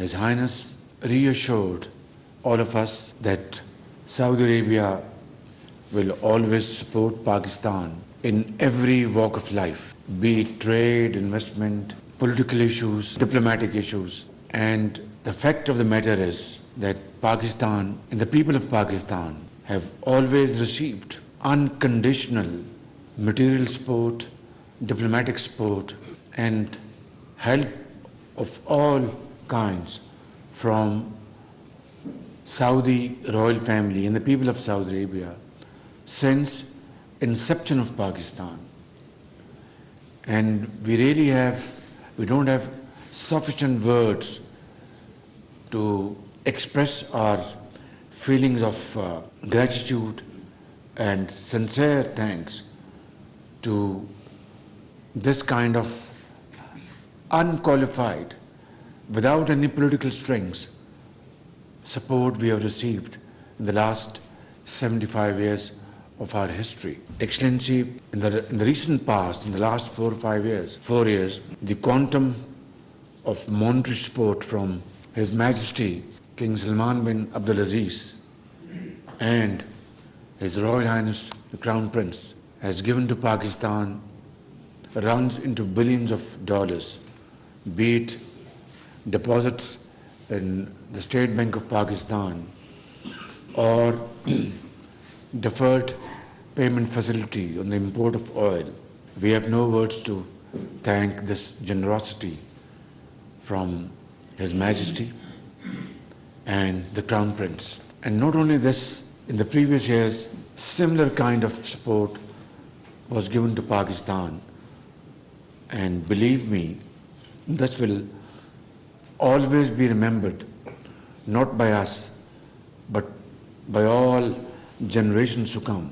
His Highness reassured all of us that Saudi Arabia will always support Pakistan in every walk of life, be it trade, investment, political issues, diplomatic issues. And the fact of the matter is that Pakistan and the people of Pakistan have always received unconditional material support, diplomatic support, and help of all kinds from Saudi royal family and the people of Saudi Arabia since inception of Pakistan. And we don't have sufficient words to express our feelings of gratitude and sincere thanks to this kind of unqualified, without any political strings, support we have received in the last 75 years of our history. Excellency, in the recent past, in the last 4 years, the quantum of monetary support from His Majesty King Salman bin Abdulaziz and His Royal Highness the Crown Prince has given to Pakistan runs into billions of dollars, be it deposits in the State Bank of Pakistan or deferred payment facility on the import of oil. We have no words to thank this generosity from His Majesty and the Crown Prince. And not only this, in the previous years, similar kind of support was given to Pakistan. And believe me, this will always be remembered, not by us, but by all generations to come.